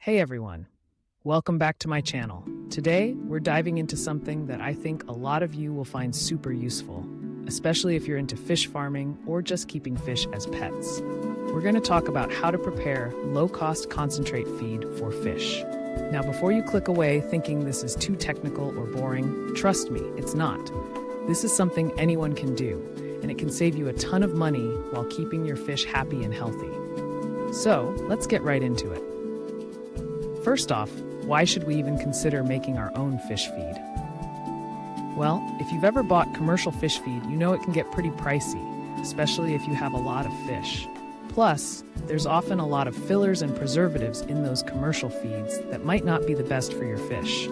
Hey everyone, welcome back to my channel. Today, we're diving into something that I think a lot of you will find super useful, especially if you're into fish farming or just keeping fish as pets. We're going to talk about how to prepare low-cost concentrate feed for fish. Now, before you click away thinking this is too technical or boring, trust me, it's not. This is something anyone can do, and it can save you a ton of money while keeping your fish happy and healthy. So, let's get right into it. First off, why should we even consider making our own fish feed? Well, if you've ever bought commercial fish feed, you know it can get pretty pricey, especially if you have a lot of fish. Plus, there's often a lot of fillers and preservatives in those commercial feeds that might not be the best for your fish.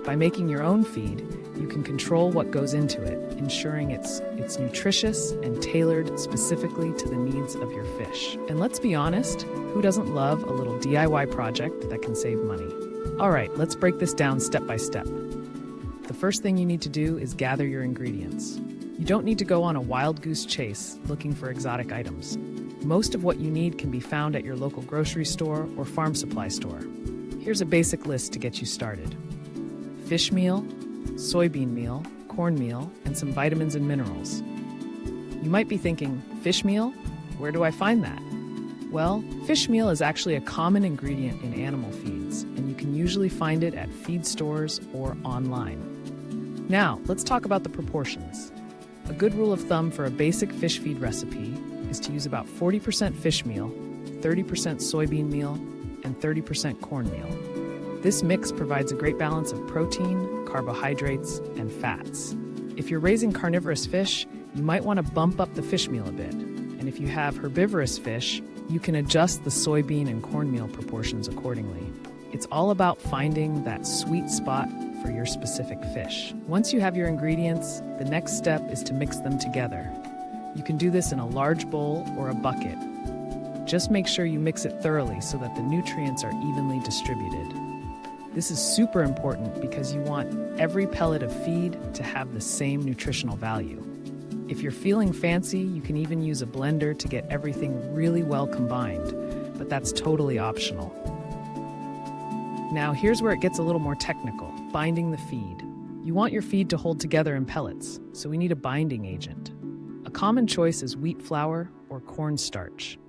By making your own feed, you can control what goes into it, ensuring it's nutritious and tailored specifically to the needs of your fish. And let's be honest, who doesn't love a little DIY project that can save money? All right, let's break this down step by step. The first thing you need to do is gather your ingredients. You don't need to go on a wild goose chase looking for exotic items. Most of what you need can be found at your local grocery store or farm supply store. Here's a basic list to get you started. Fish meal, soybean meal, cornmeal, and some vitamins and minerals. You might be thinking, fish meal? Where do I find that? Well, fish meal is actually a common ingredient in animal feeds, and you can usually find it at feed stores or online. Now, let's talk about the proportions. A good rule of thumb for a basic fish feed recipe is to use about 40% fish meal, 30% soybean meal, and 30% cornmeal. This mix provides a great balance of protein, carbohydrates, and fats. If you're raising carnivorous fish, you might want to bump up the fish meal a bit. And if you have herbivorous fish, you can adjust the soybean and cornmeal proportions accordingly. It's all about finding that sweet spot for your specific fish. Once you have your ingredients, the next step is to mix them together. You can do this in a large bowl or a bucket. Just make sure you mix it thoroughly so that the nutrients are evenly distributed. This is super important because you want every pellet of feed to have the same nutritional value. If you're feeling fancy, you can even use a blender to get everything really well combined, but that's totally optional. Now, here's where it gets a little more technical, binding the feed. You want your feed to hold together in pellets, so we need a binding agent. A common choice is wheat flour or cornstarch.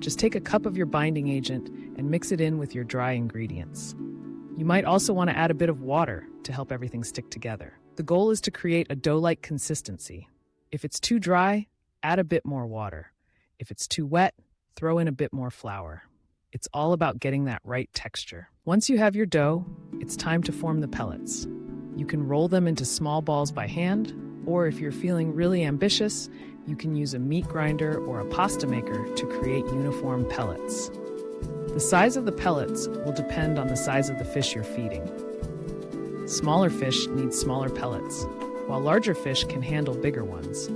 Just take a cup of your binding agent and mix it in with your dry ingredients. You might also want to add a bit of water to help everything stick together. The goal is to create a dough-like consistency. If it's too dry, add a bit more water. If it's too wet, throw in a bit more flour. It's all about getting that right texture. Once you have your dough, it's time to form the pellets. You can roll them into small balls by hand, or if you're feeling really ambitious, you can use a meat grinder or a pasta maker to create uniform pellets. The size of the pellets will depend on the size of the fish you're feeding. Smaller fish need smaller pellets, while larger fish can handle bigger ones.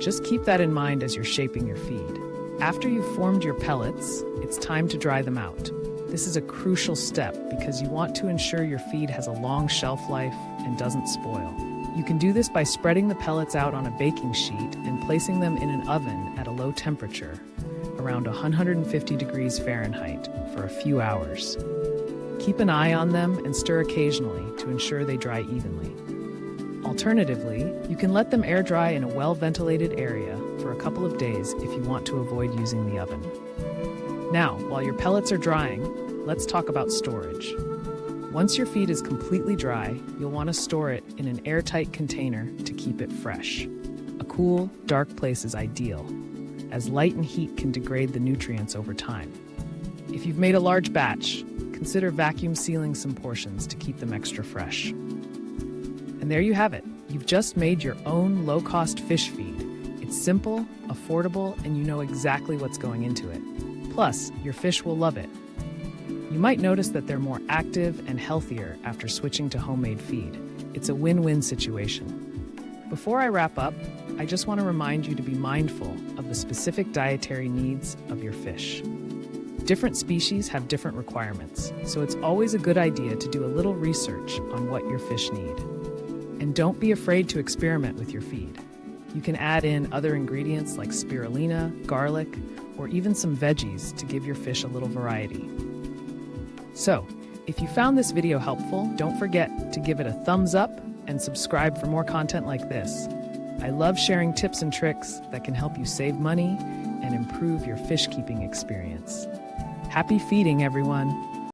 Just keep that in mind as you're shaping your feed. After you've formed your pellets, it's time to dry them out. This is a crucial step because you want to ensure your feed has a long shelf life and doesn't spoil. You can do this by spreading the pellets out on a baking sheet and placing them in an oven at a low temperature, around 150 degrees Fahrenheit, for a few hours. Keep an eye on them and stir occasionally to ensure they dry evenly. Alternatively, you can let them air dry in a well-ventilated area for a couple of days if you want to avoid using the oven. Now, while your pellets are drying, let's talk about storage. Once your feed is completely dry, you'll want to store it in an airtight container to keep it fresh. A cool, dark place is ideal, as light and heat can degrade the nutrients over time. If you've made a large batch, consider vacuum sealing some portions to keep them extra fresh. And there you have it. You've just made your own low-cost fish feed. It's simple, affordable, and you know exactly what's going into it. Plus, your fish will love it. You might notice that they're more active and healthier after switching to homemade feed. It's a win-win situation. Before I wrap up, I just want to remind you to be mindful of the specific dietary needs of your fish. Different species have different requirements, so it's always a good idea to do a little research on what your fish need. And don't be afraid to experiment with your feed. You can add in other ingredients like spirulina, garlic, or even some veggies to give your fish a little variety. So, if you found this video helpful, don't forget to give it a thumbs up and subscribe for more content like this. I love sharing tips and tricks that can help you save money and improve your fish keeping experience. Happy feeding, everyone!